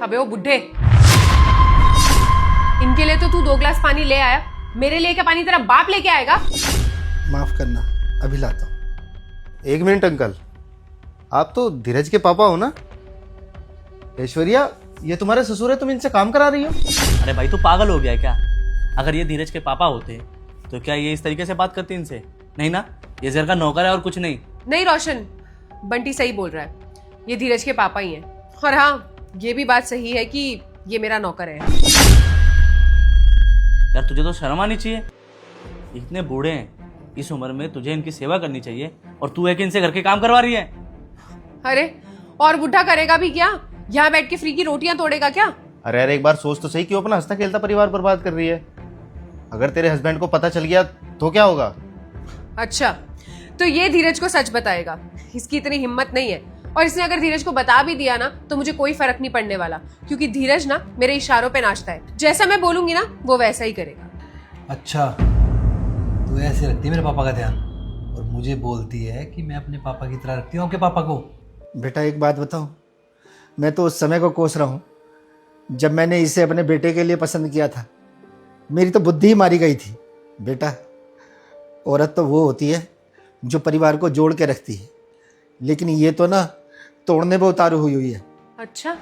अबे वो बुड्ढे, इनके लिए तो तू 2 गिलास पानी ले आया, मेरे लिए क्या पानी तेरा बाप लेके आएगा? माफ करना, अभी लाता हूँ। 1 मिनट अंकल, आप तो धीरज के पापा हो ना? ऐश्वर्या, ये तुम्हारे ससुर है, तुम इनसे काम करा रही हो? अरे भाई तू पागल हो गया है क्या? अगर ये धीरज के पापा होते तो क्या ये इस तरीके से बात करती इनसे? नहीं ना, ये जर का नौकर है और कुछ नहीं। नहीं रोशन, बंटी सही बोल रहा है, ये धीरज के पापा ही हैं। और हाँ, ये भी बात सही है कि ये मेरा नौकर है। यार तुझे तो शर्म आनी चाहिए, इतने बूढ़े हैं, इस उम्र में तुझे इनकी सेवा करनी चाहिए और तू है कि इनसे घर के काम करवा रही है। अरे और बुढ़ा करेगा भी क्या? यहाँ बैठ के फ्री की रोटियां तोड़ेगा क्या? अरे यार, एक बार सोच तो सही, क्यों अपना हंसता खेलता परिवार बर्बाद कर रही है? अगर तेरे हस्बैंड को पता चल गया तो क्या होगा? अच्छा, तो ये धीरज को सच बताएगा? इसकी इतनी हिम्मत नहीं है, और इसने अगर धीरज को बता भी दिया ना तो मुझे कोई फर्क नहीं पड़ने वाला, क्योंकि धीरज ना मेरे इशारों पे नाचता है। जैसा मैं बोलूंगी ना वो वैसा ही करेगा। अच्छा, तू ऐसे रखती है मेरे पापा का ध्यान और मुझे बोलती है कि मैं अपने पापा की तरह रखती हूँ आपके पापा को। बेटा एक बात बताऊं, मैं तो उस समय को कोस रहा हूँ जब मैंने इसे अपने बेटे के लिए पसंद किया था। मेरी तो बुद्धि ही मारी गई थी। बेटा, औरत तो वो होती है जो परिवार को जोड़ के रखती है, लेकिन ये तो ना तोड़ने पे उतारू हुई है। अच्छा,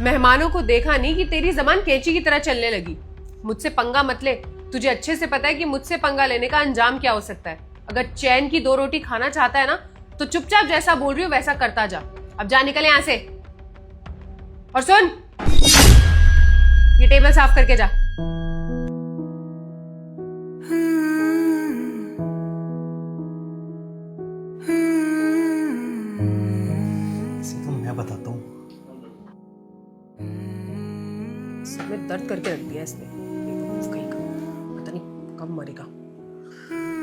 मेहमानों को देखा नहीं कि तेरी जबान कैंची की तरह चलने लगी। मुझसे पंगा मत ले, तुझे अच्छे से पता है कि मुझसे पंगा लेने का अंजाम क्या हो सकता है। अगर चैन की 2 रोटी खाना चाहता है ना तो चुपचाप जैसा बोल रही हो वैसा करता जा। अब जा, निकल यहाँ से। और सुन, ये टेबल साफ करके जा। इसे तो मैं बताता हूँ। सर में दर्द करके रख दिया इसने, कहीं का पता नहीं कब मरेगा।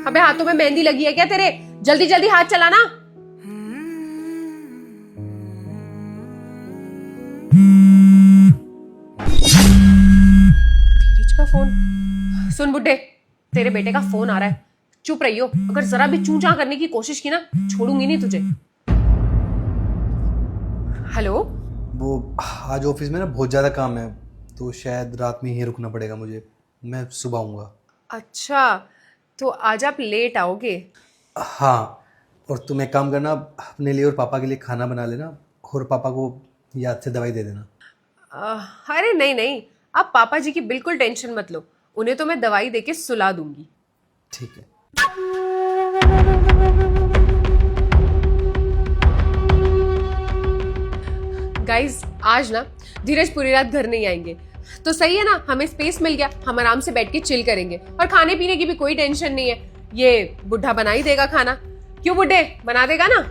अबे हाथों में मेहंदी लगी है क्या तेरे? जल्दी जल्दी हाथ चलाना। धीरज का फोन। सुन बुड्ढे, तेरे बेटे का फोन आ रहा है, चुप रहियो। अगर जरा भी चूं चां करने की कोशिश की ना, छोड़ूंगी नहीं तुझे। हेलो। वो आज ऑफिस में ना बहुत ज़्यादा काम है तो शायद रात में ही रुकना पड़ेगा मुझे। मैं सुबह आऊँगा। अच्छा, तो आज आप लेट आओगे? हाँ, और तुम एक काम करना, अपने लिए और पापा के लिए खाना बना लेना और पापा को याद से दवाई दे देना। अरे नहीं नहीं, आप पापा जी की बिल्कुल टेंशन मत लो, उन्हें तो मैं दवाई देके सुला दूंगी। ठीक है। गाइस, आज ना धीरज पूरी रात घर नहीं आएंगे, तो सही है ना, हमें स्पेस मिल गया, हम आराम से बैठ के चिल करेंगे और खाने पीने की भी कोई टेंशन नहीं है। ये बुढ़ा बना ही देगा खाना। क्यों बुड्ढे, बना देगा ना?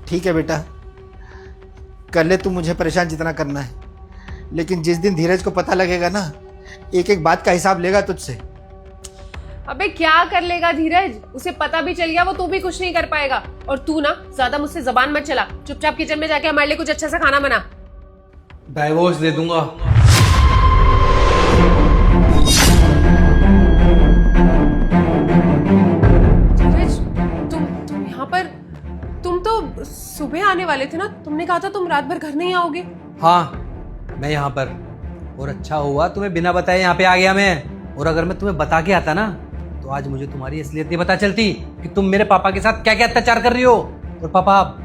ठीक है बेटा, कर ले तू मुझे परेशान जितना करना है, लेकिन जिस दिन धीरज को पता लगेगा ना, एक एक बात का हिसाब लेगा तुझसे। अबे क्या कर लेगा धीरज? उसे पता भी चल गया वो तो भी कुछ नहीं कर पाएगा। और तू ना ज्यादा मुझसे जबान मत चला, चुपचाप किचन में जाके हमारे लिए कुछ अच्छा सा खाना बना। डाइवोर्स दे दूंगा। धीरज, तुम यहाँ पर? तुम तो सुबह आने वाले थे ना, तुमने कहा था तुम रात भर घर नहीं आओगे। हाँ, मैं यहाँ पर, और अच्छा हुआ तुम्हें बिना बताए यहाँ पे आ गया मैं। और अगर मैं तुम्हें बता के आता ना तो आज मुझे तुम्हारी असलियत नहीं पता चलती कि तुम मेरे पापा के साथ क्या क्या अत्याचार कर रही हो। और पापा, आप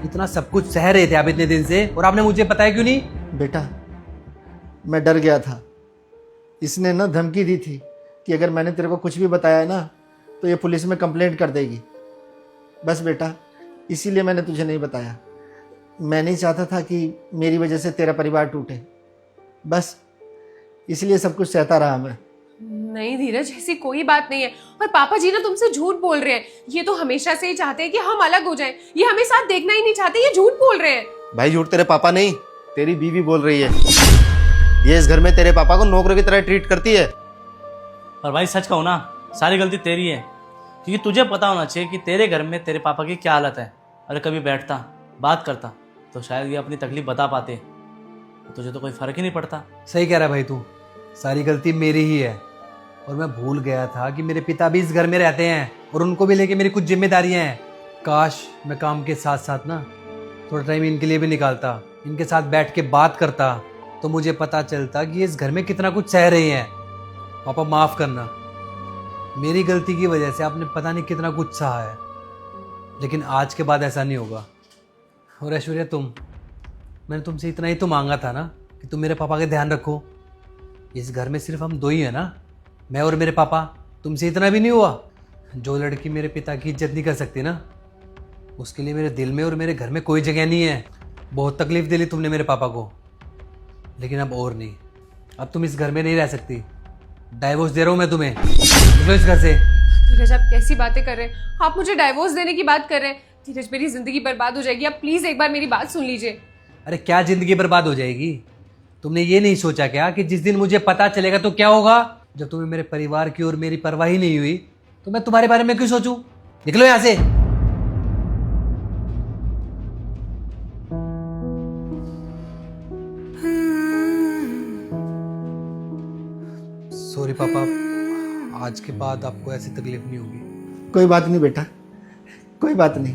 इतना सब कुछ सह रहे थे आप इतने दिन से, और आपने मुझे बताया क्यों नहीं? बेटा, मैं डर गया था। इसने ना धमकी दी थी कि अगर मैंने तेरे को कुछ भी बताया है ना तो ये पुलिस में कंप्लेंट कर देगी। बस बेटा, इसीलिए मैंने तुझे नहीं बताया। मैं नहीं चाहता था कि मेरी वजह से तेरा परिवार टूटे, बस इसलिए सब कुछ सहता रहा मैं। नहीं धीरज, ऐसी कोई बात नहीं है। और पापा जी ना तुमसे झूठ बोल रहे हैं। ये तो हमेशा से ही चाहते हैं कि हम अलग हो जाएं। ये हमें साथ देखना ही नहीं चाहते, ये झूठ बोल रहे हैं। भाई झूठ तेरे पापा नहीं, तेरी बीवी बोल रही है। ये इस घर में तेरे पापा को नौकरों की तरह ट्रीट करती है। और भाई सच कहो ना, सारी गलती तेरी है, क्योंकि तुझे पता होना चाहिए कि तेरे घर में तेरे पापा की क्या हालत है। अगर कभी बैठता बात करता तो शायद ये अपनी तकलीफ बता पाते, तुझे तो कोई फर्क ही नहीं पड़ता। सही कह रहा है भाई तू, सारी गलती मेरी ही है। और मैं भूल गया था कि मेरे पिता भी इस घर में रहते हैं और उनको भी लेके मेरी कुछ जिम्मेदारियां हैं। काश मैं काम के साथ साथ ना थोड़ा टाइम इनके लिए भी निकालता, इनके साथ बैठ के बात करता, तो मुझे पता चलता कि ये इस घर में कितना कुछ सह रही हैं। पापा माफ करना, मेरी गलती की वजह से आपने पता नहीं कितना कुछ सहा है, लेकिन आज के बाद ऐसा नहीं होगा। और ऐश्वर्या मैंने तुमसे इतना ही तो मांगा था ना कि तुम मेरे पापा का ध्यान रखो। इस घर में सिर्फ हम दो ही हैं ना, मैं और मेरे पापा। तुमसे इतना भी नहीं हुआ? जो लड़की मेरे पिता की इज्जत नहीं कर सकती ना, उसके लिए मेरे दिल में और मेरे घर में कोई जगह नहीं है। बहुत तकलीफ दिली तुमने मेरे पापा को, लेकिन अब और नहीं। अब तुम इस घर में नहीं रह सकती। डाइवोर्स दे रहा हूँ मैं तुम्हें, निकलो इस घर से। धीरज, आप कैसी बातें कर रहे हैं? आप मुझे डाइवोर्स देने की बात कर रहे हैं? धीरज, मेरी जिंदगी बर्बाद हो जाएगी। आप प्लीज एक बार मेरी बात सुन लीजिए। अरे क्या जिंदगी बर्बाद हो जाएगी? तुमने ये नहीं सोचा क्या कि जिस दिन मुझे पता चलेगा तो क्या होगा? जब तुम्हें मेरे परिवार की और मेरी परवाह ही नहीं हुई तो मैं तुम्हारे बारे में क्यों सोचूं? निकलो यहां से। सॉरी पापा, आज के बाद आपको ऐसी तकलीफ नहीं होगी। कोई बात नहीं बेटा, कोई बात नहीं।